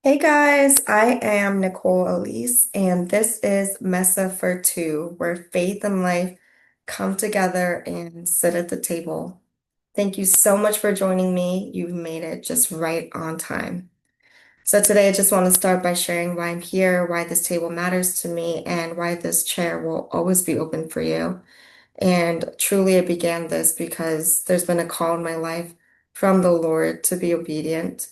Hey guys, I am Nicole Elisse, and this is Mesa for Two, where faith and life come together and sit at the table. Thank you so much for joining me. You've made it just right on time. So today I just want to start by sharing why I'm here, why this table matters to me, and why this chair will always be open for you. And truly, I began this because there's been a call in my life from the Lord to be obedient.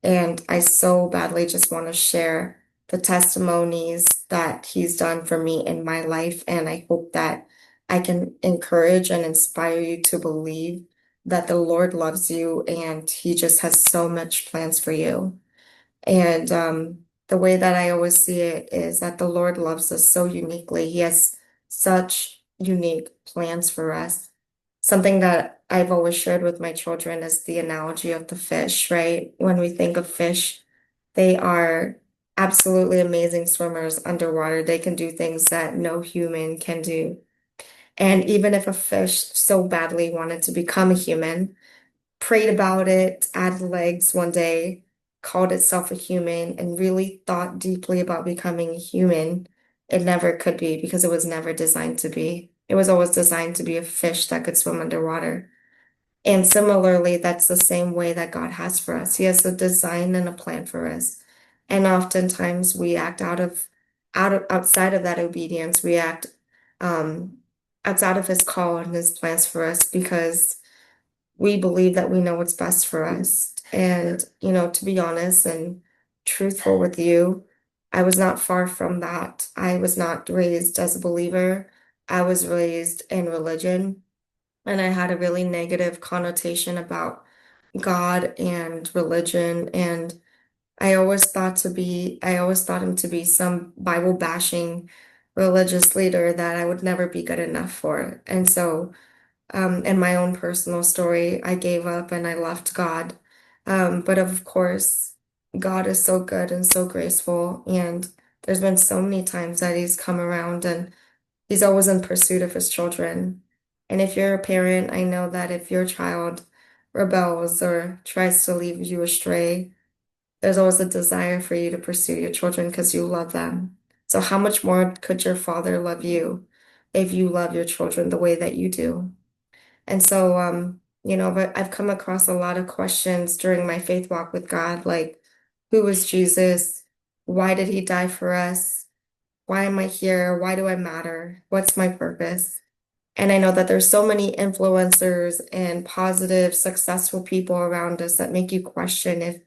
And I so badly just want to share the testimonies that He's done for me in my life. And I hope that I can encourage and inspire you to believe that the Lord loves you and He just has so much plans for you. And the way that I always see it is that the Lord loves us so uniquely. He has such unique plans for us. Something that I've always shared with my children is the analogy of the fish, right? When we think of fish, they are absolutely amazing swimmers underwater. They can do things that no human can do. And even if a fish so badly wanted to become a human, prayed about it, added legs one day, called itself a human, and really thought deeply about becoming a human, it never could be because it was never designed to be. It was always designed to be a fish that could swim underwater. And similarly, that's the same way that God has for us. He has a design and a plan for us. And oftentimes we act outside of that obedience. We act um, outside of his call and his plans for us because we believe that we know what's best for us. And, to be honest and truthful with you, I was not far from that. I was not raised as a believer. I was raised in religion, and I had a really negative connotation about God and religion. And I always thought him to be some Bible bashing religious leader that I would never be good enough for. And so, in my own personal story, I gave up and I left God. But of course, God is so good and so graceful. And there's been so many times that He's come around and He's always in pursuit of His children. And if you're a parent, I know that if your child rebels or tries to leave you astray, there's always a desire for you to pursue your children because you love them. So, how much more could your Father love you if you love your children the way that you do? And so, but I've come across a lot of questions during my faith walk with God, like, who is Jesus? Why did He die for us? Why am I here? Why do I matter? What's my purpose? And I know that there's so many influencers and positive, successful people around us that make you question if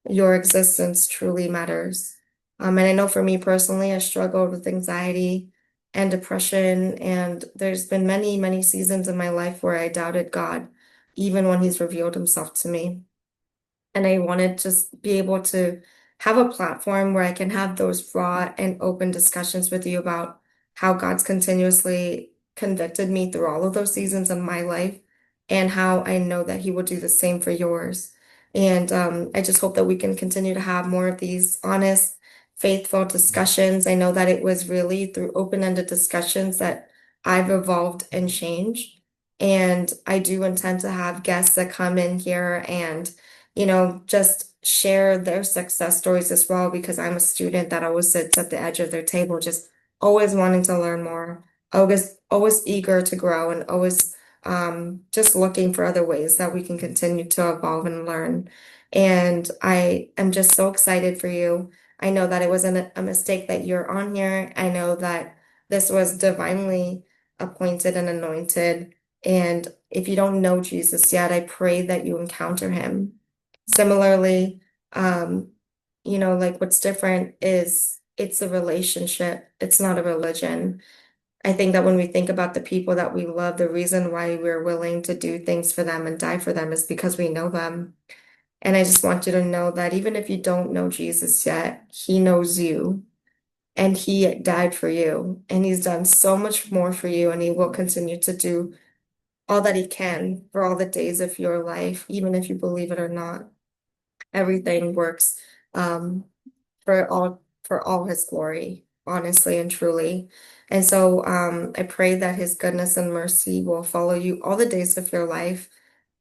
your existence truly matters. And I know for me personally, I struggled with anxiety and depression, and there's been many, many seasons in my life where I doubted God, even when He's revealed Himself to me. And I want to just be able to have a platform where I can have those raw and open discussions with you about how God's continuously convicted me through all of those seasons of my life and how I know that He will do the same for yours. And I just hope that we can continue to have more of these honest, faithful discussions. I know that it was really through open-ended discussions that I've evolved and changed. And I do intend to have guests that come in here and just share their success stories as well, because I'm a student that always sits at the edge of their table, just always wanting to learn more, always eager to grow, and always just looking for other ways that we can continue to evolve and learn. And I am just so excited for you. I know that it wasn't a mistake that you're on here. I know that this was divinely appointed and anointed. And if you don't know Jesus yet, I pray that you encounter Him. Similarly, um, like what's different is it's a relationship. It's not a religion. I think that when we think about the people that we love, the reason why we're willing to do things for them and die for them is because we know them. And I just want you to know that even if you don't know Jesus yet, He knows you and He died for you. And He's done so much more for you, and He will continue to do all that He can for all the days of your life, even if you believe it or not. Everything works um, for all His glory, honestly and truly. And so I pray that His goodness and mercy will follow you all the days of your life.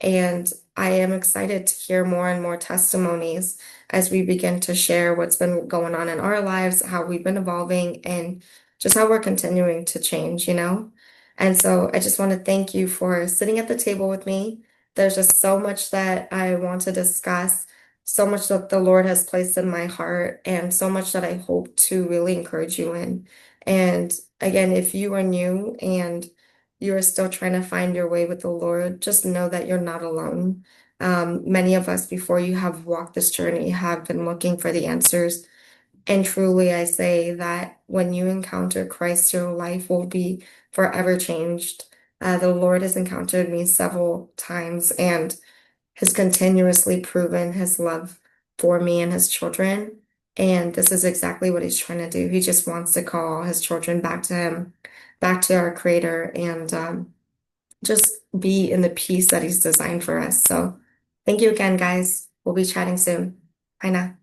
And I am excited to hear more and more testimonies as we begin to share what's been going on in our lives, how we've been evolving, and just how we're continuing to change, you know? And so I just want to thank you for sitting at the table with me. There's just so much that I want to discuss, so much that the Lord has placed in my heart, and so much that I hope to really encourage you in. And again, if you are new and you are still trying to find your way with the Lord, just know that you're not alone. Many of us before you have walked this journey have been looking for the answers. And truly, I say that when you encounter Christ, your life will be forever changed. The Lord has encountered me several times and has continuously proven his love for me and his children. And this is exactly what he's trying to do. He just wants to call his children back to him, back to our Creator, and just be in the peace that he's designed for us. So thank you again, guys. We'll be chatting soon. Bye now.